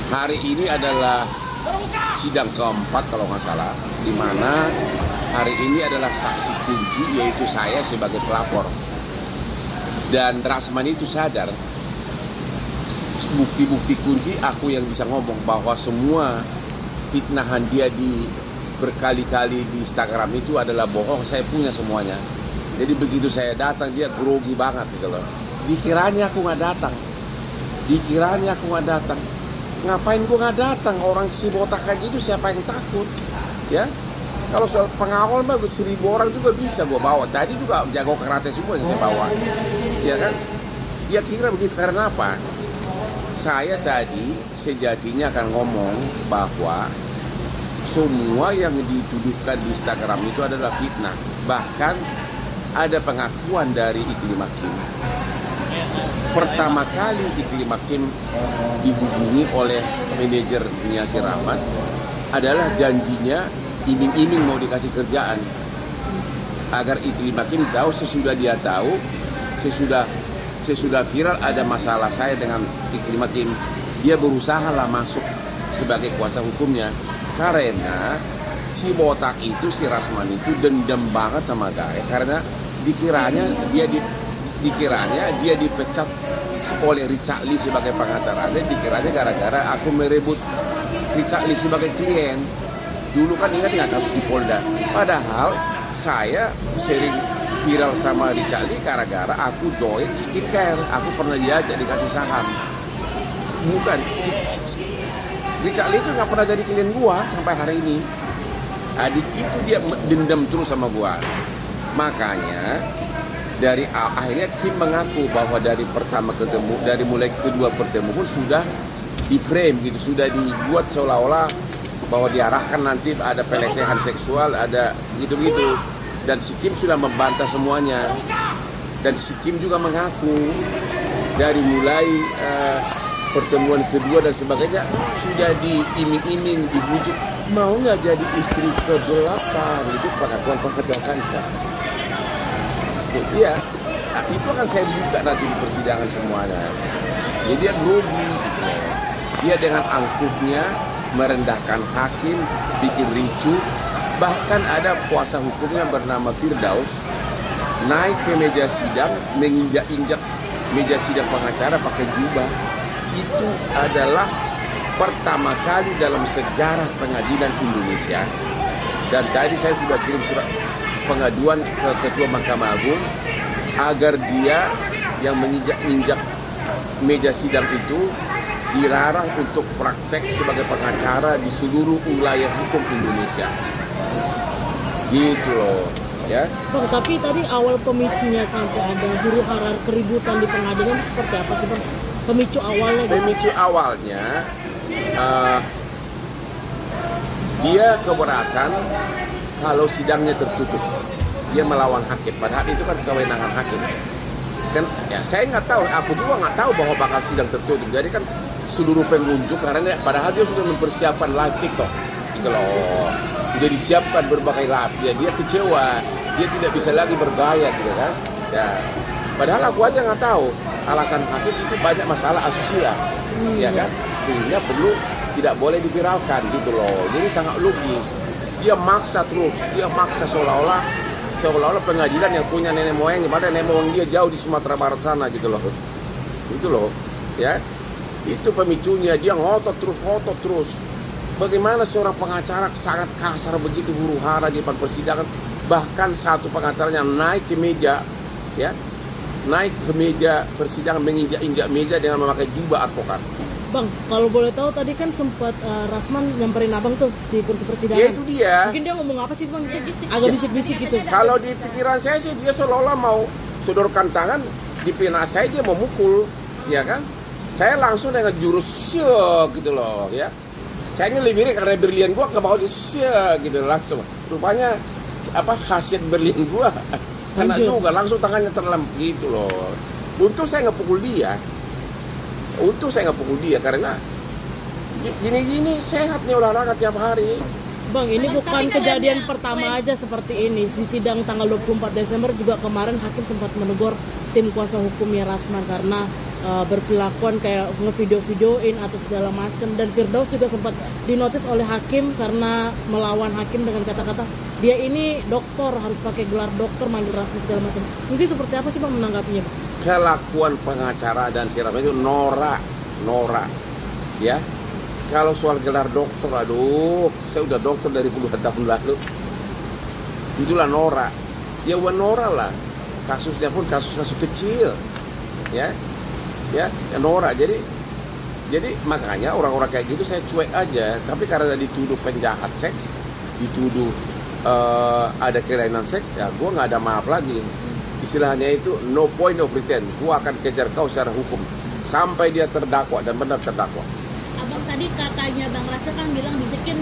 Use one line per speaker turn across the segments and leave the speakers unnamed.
Hari ini adalah sidang keempat kalau nggak salah, di mana hari ini adalah saksi kunci, yaitu saya sebagai pelapor. Dan Rasman itu sadar, bukti-bukti kunci aku yang bisa ngomong bahwa semua fitnahan dia berkali-kali di Instagram itu adalah bohong. Saya punya semuanya. Jadi begitu saya datang, dia grogi banget gitu loh. Dikiranya aku nggak datang. Ngapain gue nggak datang? Orang si botak kayak gitu siapa yang takut? Ya, kalau soal pengawal mah 1.000 orang juga bisa gue bawa. Tadi juga jago karate semua yang saya bawa, ya kan? Dia kira begitu karena apa? Saya tadi sejatinya akan ngomong bahwa semua yang dituduhkan di Instagram itu adalah fitnah. Bahkan ada pengakuan dari Iklim Hakim. Pertama kali Iklim Hakim dihubungi oleh manajernya si Rahmat adalah janjinya iming-iming mau dikasih kerjaan agar Iklim Hakim tahu. Sesudah dia tahu, sesudah viral ada masalah saya dengan Iklim Hakim, dia berusaha lah masuk sebagai kuasa hukumnya karena si botak itu, si Rasman itu dendam banget sama saya karena dikiranya dia dipecat oleh Richard Lee sebagai pengacara. Dikiranya gara-gara aku merebut Richard Lee sebagai klien. Dulu kan ingat nggak kasus di Polda? Padahal saya sering viral sama Richard Lee gara-gara aku join skincare. Aku pernah diajak dikasih saham. Bukan, Richard Lee itu nggak pernah jadi klien gua sampai hari ini. Adik itu dia dendam terus sama gua. Makanya akhirnya Kim mengaku bahwa dari pertama ketemu, dari mulai kedua pertemuan sudah di frame gitu, sudah dibuat seolah-olah bahwa diarahkan nanti ada pelecehan seksual, ada gitu-gitu. Dan si Kim sudah membantah semuanya. Dan si Kim juga mengaku dari mulai pertemuan kedua dan sebagainya sudah diiming-iming, dibujuk mau nggak jadi istri ke-8. Itu pengakuan iya, itu akan saya buka nanti di persidangan semuanya. Jadi dia grogi, dia dengan angkuhnya merendahkan hakim, bikin ricuh. Bahkan ada kuasa hukumnya bernama Firdaus naik ke meja sidang, menginjak-injak meja sidang pengacara pakai jubah. Itu adalah pertama kali dalam sejarah pengadilan Indonesia. Dan tadi saya sudah kirim surat pengaduan ke Ketua Mahkamah Agung agar dia yang menginjak-injak meja sidang itu dilarang untuk praktek sebagai pengacara di seluruh wilayah hukum Indonesia. Gitu loh, ya.
Bang, tapi tadi awal pemicunya sampai ada huru-hara keributan di pengadilan itu seperti apa sih, Bang? Pemicu awalnya?
Pemicu awalnya dia keberatan kalau sidangnya tertutup, dia melawan hakim. Padahal itu kan kewenangan hakim. Kan, ya saya nggak tahu, aku juga nggak tahu bahwa bakal sidang tertutup. Jadi kan seluruh pengunjung karena padahal dia sudah mempersiapkan live TikTok, gitu loh. Sudah disiapkan berbagai live. Dia kecewa, dia tidak bisa lagi bergaya, gitu kan. Ya, padahal aku aja nggak tahu alasan hakim itu banyak masalah asusila, ya kan, sehingga perlu tidak boleh diviralkan, gitu loh. Jadi sangat logis. Dia maksa terus, dia maksa seolah-olah pengadilan yang punya nenek moyang, padahal nenek moyang dia jauh di Sumatera Barat sana, gitu loh. Itu loh, ya. Itu pemicunya, dia ngotot terus. Bagaimana seorang pengacara sangat kasar begitu, huru-hara di depan persidangan. Bahkan satu pengacaranya naik ke meja, ya, naik ke meja persidangan, menginjak-injak meja dengan memakai jubah advokat.
Bang, kalau boleh tahu tadi kan sempat Rasman nyamperin abang tuh di kursi persidangan.
Ya itu dia.
Mungkin dia ngomong apa sih, Bang? Agak bisik-bisik gitu.
Kalau di pikiran saya sih dia seolah-olah mau sodorkan tangan di pena saya, dia mau mukul, ya kan? Saya langsung dengan jurus syek gitu loh, ya. Kayaknya lebih mirip karena berlian gua ke bawah syek gitu langsung. Rupanya khasiat berlian gua kena juga, langsung tangannya terlem gitu loh. Untung saya nggak pukul dia. Karena gini-gini sehat nih olahraga tiap hari.
Bang, ini bukan kejadian pertama aja seperti ini. Di sidang tanggal 24 Desember juga kemarin hakim sempat menegur tim kuasa hukumnya Rasman karena berpelakuan kayak ngevideo-videoin atau segala macam, dan Firdaus juga sempat dinotis oleh hakim karena melawan hakim dengan kata-kata dia ini dokter, harus pakai gelar dokter, manggil Rasmi segala macam. Mungkin seperti apa sih Bang menanggapinya, Bang?
Kelakuan pengacara dan si Rasman itu norak ya. Kalau soal gelar dokter, aduh, saya udah dokter dari puluhan tahun lalu. Itulah norak. Ya norak lah. Kasusnya pun kasus-kasus kecil, ya norak. Jadi makanya orang-orang kayak gitu saya cuek aja. Tapi karena dituduh penjahat seks, dituduh ada kelainan seks, ya gue nggak ada maaf lagi. Istilahnya itu no point no pretend. Gue akan kejar kau secara hukum sampai dia terdakwa dan benar terdakwa.
Abang tadi katanya Bang Rasta kan bilang bisikin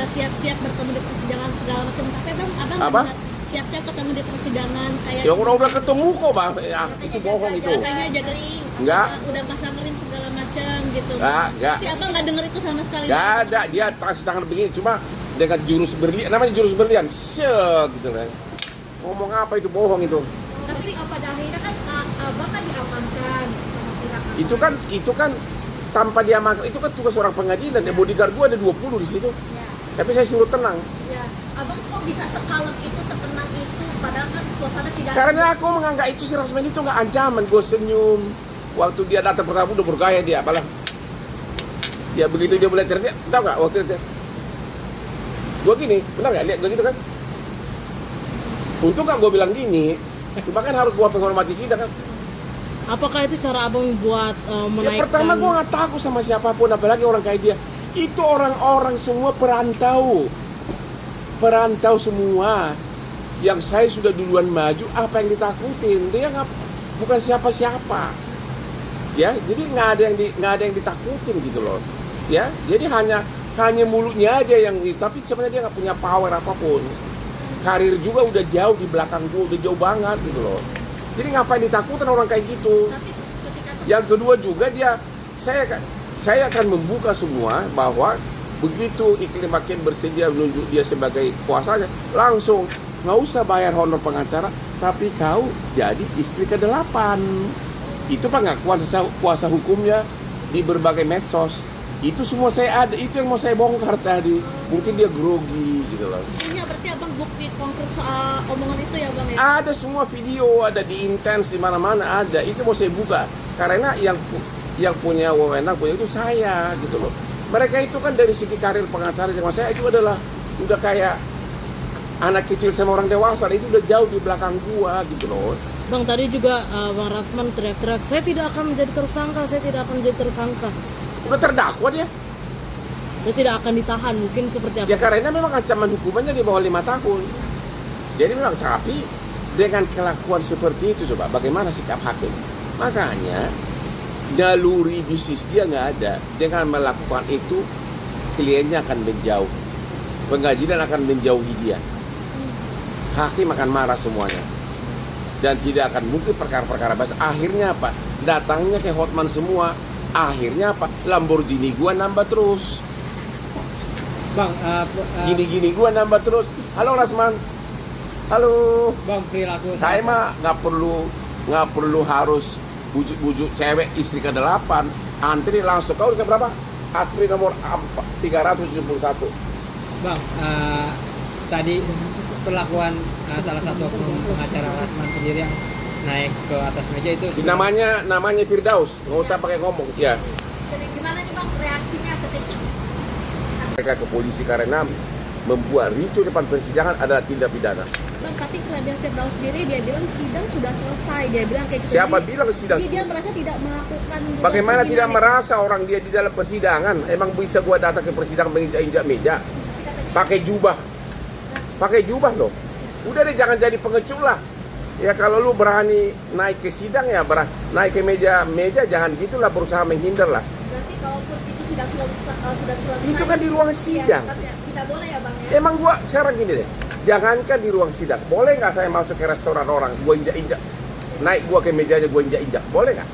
siap-siap bertemu di persidangan segala macam. Tapi abang
Apa?
Siap-siap ketemu di persidangan kayak
Ya udah ketemu kok bang, ya, itu bohong itu.
katanya jagain,
Enggak.
udah pasangerin segala macam gitu.
Enggak.
Tapi abang nggak denger itu sama sekali.
Enggak ada, dia kasih tangan begini, cuma dengan jurus berlian, namanya jurus berlian, syek gitu kan. Ngomong apa itu, bohong itu.
Tapi pada akhirnya kan abang kan diamankan sama pihak.
Itu kan tanpa diamankan, itu kan tugas orang pengadilan. Ya bodyguard gua ada 20 di situ.
Ya.
Tapi saya suruh tenang.
Ya. Abang kok bisa sekalem itu, setenang itu, padahal kan suasana tidak.
Karena aku menganggap itu si Rasman itu nggak ancaman. Gue senyum. Waktu dia datang pertama udah bergaya dia, apalah. Ya begitu dia mulai teriak, tahu nggak waktu itu? Gue gini, benar nggak? Lihat gue gitu kan? Untung nggak gue bilang gini. Cuma kan harus gue penghormati sidang kan.
Apakah itu cara abang buat menaikkan?
Ya pertama gue nggak takut sama siapapun, apalagi orang kayak dia. Itu orang-orang semua perantau semua. Yang saya sudah duluan maju, apa yang ditakutin? Dia bukan siapa-siapa. Ya, jadi nggak ada yang ditakutin gitu loh. Ya, jadi hanya mulutnya aja yang, tapi sebenarnya dia nggak punya power apapun. Karir juga udah jauh di belakang gue, udah jauh banget gitu loh. Jadi ngapain ditakutin orang kayak gitu?
Tapi ketika
Yang kedua juga saya akan membuka semua bahwa begitu iklim hakim bersedia menunjuk dia sebagai kuasanya, langsung nggak usah bayar honor pengacara, tapi kau jadi istri ke-8. Itu pengakuan kuasa hukumnya di berbagai medsos. Itu semua saya ada, itu yang mau saya bongkar tadi. Mungkin dia grogi gitu loh.
Ini berarti abang bukti konkret soal omongan itu ya bang ya?
Ada semua video, ada di Intens, di mana-mana ada. Itu mau saya buka karena yang punya wewenang punya itu saya gitu loh. Mereka itu kan dari segi karir pengacara zaman saya itu adalah udah kayak anak kecil sama orang dewasa, itu udah jauh di belakang gua gitu loh.
Bang tadi juga Bang Rasman teriak-teriak, saya tidak akan menjadi tersangka, saya tidak akan menjadi tersangka.
Udah terdakwa dia.
Saya tidak akan ditahan, mungkin seperti apa?
Ya karena memang ancaman hukumannya di bawah 5 tahun. Jadi memang, tapi dengan kelakuan seperti itu coba bagaimana sikap hakim? Makanya naluri bisnis dia nggak ada. Dengan melakukan itu kliennya akan menjauh, pengadilan akan menjauhi dia, hakim akan marah semuanya, dan tidak akan mungkin perkara-perkara bahas. Akhirnya apa? Datangnya ke Hotman semua. Akhirnya apa? Lamborghini gua nambah terus.
Bang,
Gini-gini gua nambah terus. Halo Rasman. Halo.
Bang, perilaku
Saya mah nggak perlu harus bujuk-bujuk cewek istri ke-8. Antri langsung. Kau udah berapa? Antri nomor 371.
Bang, tadi perlakuan salah satu oknum pengacara Rasman sendiri yang naik ke atas meja itu
Namanya Firdaus, nggak usah pakai ngomong. Ya,
Jadi gimana nih bang reaksinya ketika
mereka ke polisi karena membuat ricu depan persidangan adalah tindak pidana.
bang, tapi kelebihan Firdaus sendiri dia bilang sidang sudah selesai, dia bilang kayak gitu.
Siapa
Jadi,
bilang sidang?
Dia merasa tidak melakukan.
Bagaimana
bukan
tidak
pembinaan
merasa orang dia di dalam persidangan? Emang bisa gua datang ke persidangan menginjak-injak meja? Pakai jubah loh. Udah deh, jangan jadi pengecut lah. Ya kalau lu berani naik ke sidang ya naik ke meja jangan gitulah, berusaha menghindar lah.
Berarti kalaupun itu sudah selesai.
Itu kan di ruang sidang.
Tidak boleh ya bang ya.
Emang gua sekarang gini deh, jangankan di ruang sidang, boleh nggak saya masuk ke restoran orang, gua injak-injak, naik gua ke mejanya gua injak-injak, boleh nggak?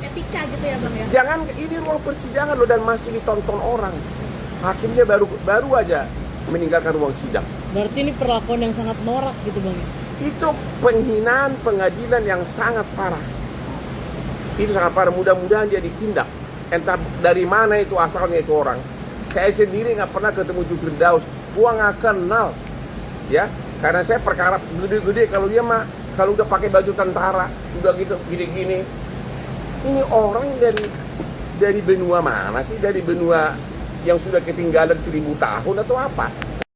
Etika gitu ya bang ya.
Jangan, ini ruang persidangan loh dan masih ditonton orang. Hakimnya baru aja meninggalkan ruang sidang.
Berarti ini perlakuan yang sangat norak gitu Bang.
Itu penghinaan pengadilan yang sangat parah. Itu sangat parah. Mudah-mudahan dia ditindak. Entah dari mana itu asalnya itu orang. Saya sendiri nggak pernah ketemu Firdaus. Gua nggak kenal, ya. Karena saya perkara gede-gede. Kalau dia mah, kalau udah pakai baju tentara, udah gitu gini-gini. Ini orang dari benua mana sih? Dari benua yang sudah ketinggalan 1000 tahun atau apa?